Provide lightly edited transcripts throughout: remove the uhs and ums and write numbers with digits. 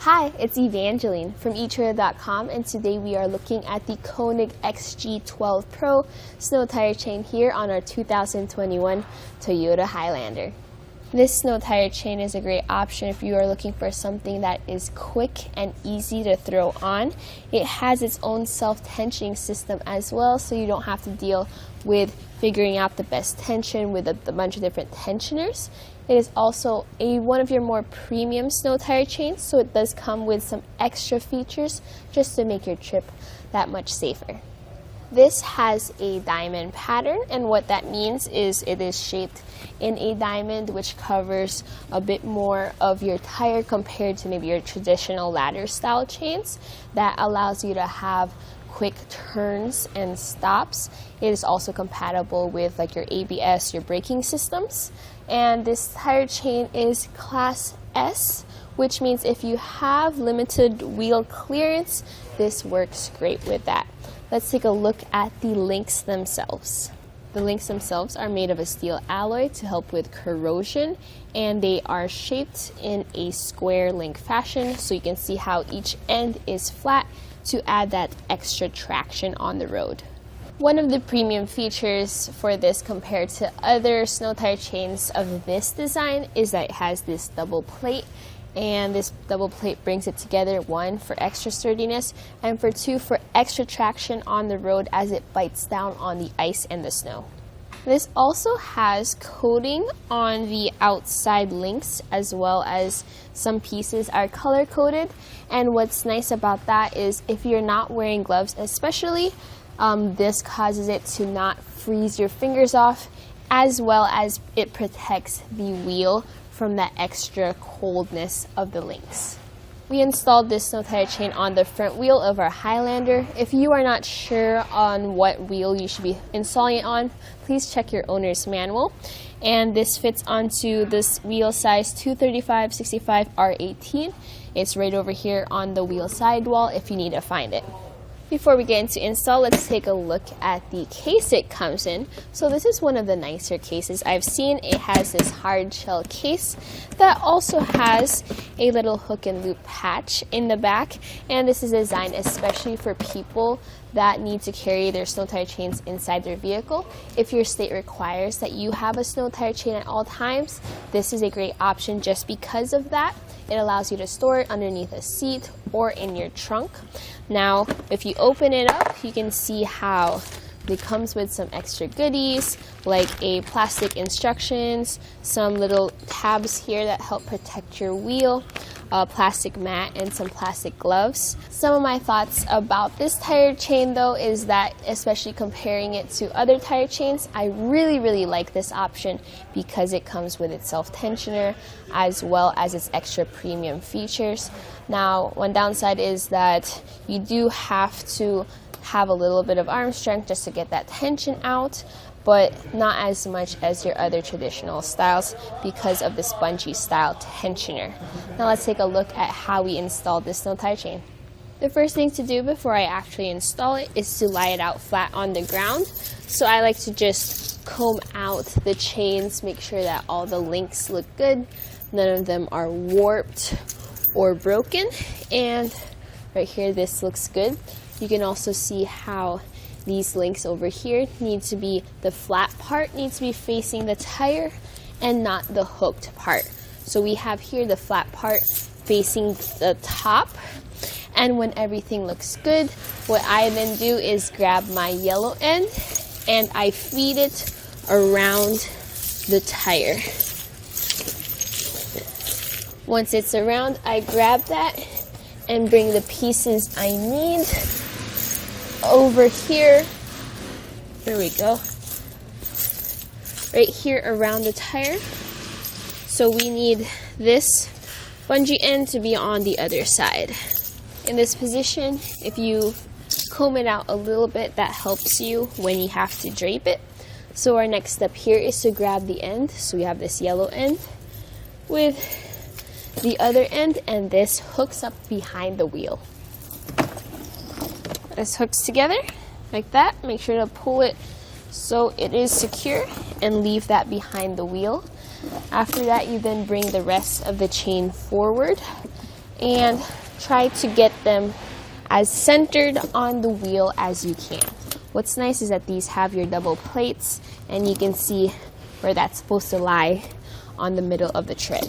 Hi, it's Evangeline from etrailer.com, and today we are looking at the Konig XG-12 Pro snow tire chain here on our 2021 Toyota Highlander. This snow tire chain is a great option if you are looking for something that is quick and easy to throw on. It has its own self-tensioning system as well, so you don't have to deal with figuring out the best tension with a bunch of different tensioners. It is also one of your more premium snow tire chains, so it does come with some extra features just to make your trip that much safer. This has a diamond pattern, and what that means is it is shaped in a diamond, which covers a bit more of your tire compared to maybe your traditional ladder style chains. That allows you to have quick turns and stops. It is also compatible with like your ABS, your braking systems. And this tire chain is Class S, which means if you have limited wheel clearance, this works great with that. Let's take a look at the links themselves. The links themselves are made of a steel alloy to help with corrosion, and they are shaped in a square link fashion, so you can see how each end is flat to add that extra traction on the road. One of the premium features for this compared to other snow tire chains of this design is that it has this double plate, and this double plate brings it together, one, for extra sturdiness, and for two, for extra traction on the road as it bites down on the ice and the snow. This also has coating on the outside links, as well as some pieces are color coded. And what's nice about that is if you're not wearing gloves especially, this causes it to not freeze your fingers off, as well as it protects the wheel from that extra coldness of the links. We installed this snow tire chain on the front wheel of our Highlander. If you are not sure on what wheel you should be installing it on, please check your owner's manual. And this fits onto this wheel size 235/65 R18. It's right over here on the wheel sidewall if you need to find it. Before we get into install, let's take a look at the case it comes in. So this is one of the nicer cases I've seen. It has this hard shell case that also has a little hook and loop patch in the back, and this is designed especially for people that need to carry their snow tire chains inside their vehicle. If your state requires that you have a snow tire chain at all times, this is a great option just because of that. It allows you to store it underneath a seat or in your trunk. Now, if you open it up, you can see how it comes with some extra goodies, like a plastic instructions, some little tabs here that help protect your wheel, a plastic mat, and some plastic gloves. Some of my thoughts about this tire chain though is that, especially comparing it to other tire chains, I really like this option because it comes with its self-tensioner as well as its extra premium features. Now, one downside is that you do have to have a little bit of arm strength just to get that tension out, but not as much as your other traditional styles because of this bungee style tensioner. Now let's take a look at how we installed this snow tire chain. The first thing to do before I actually install it is to lie it out flat on the ground. So I like to just comb out the chains, make sure that all the links look good, none of them are warped or broken, and right here this looks good. You can also see how these links over here need to be, the flat part needs to be facing the tire and not the hooked part. So we have here the flat part facing the top, and when everything looks good, what I then do is grab my yellow end and I feed it around the tire. Once it's around, I grab that and bring the pieces I need over here. There we go. Right here around the tire. So we need this bungee end to be on the other side. In this position, if you comb it out a little bit, that helps you when you have to drape it. So our next step here is to grab the end. So we have this yellow end with the other end, and this hooks up behind the wheel. This hooks together like that. Make sure to pull it so it is secure and leave that behind the wheel. After that, you then bring the rest of the chain forward and try to get them as centered on the wheel as you can. What's nice is that these have your double plates, and you can see where that's supposed to lie on the middle of the tread.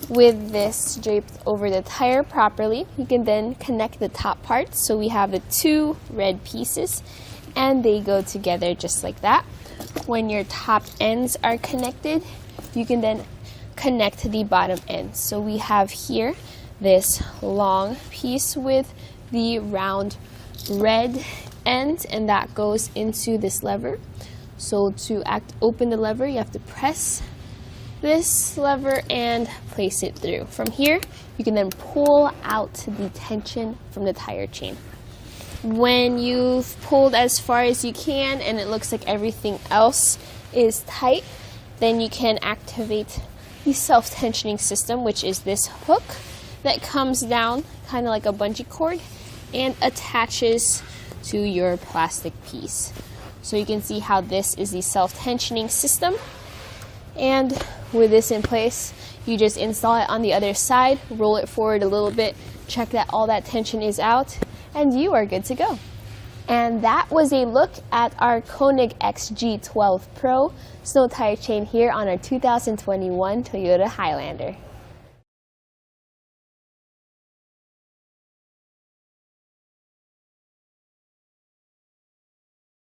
With this draped over the tire properly, you can then connect the top parts. So we have the two red pieces, and they go together just like that. When your top ends are connected, you can then connect the bottom ends. So we have here this long piece with the round red end, and that goes into this lever. So to open the lever, you have to press this lever and place it through. From here, you can then pull out the tension from the tire chain. When you've pulled as far as you can and it looks like everything else is tight, then you can activate the self-tensioning system, which is this hook that comes down kind of like a bungee cord and attaches to your plastic piece. So you can see how this is the self-tensioning system. And with this in place, you just install it on the other side, roll it forward a little bit, check that all that tension is out, and you are good to go. And that was a look at our Konig XG-12 Pro snow tire chain here on our 2021 Toyota Highlander.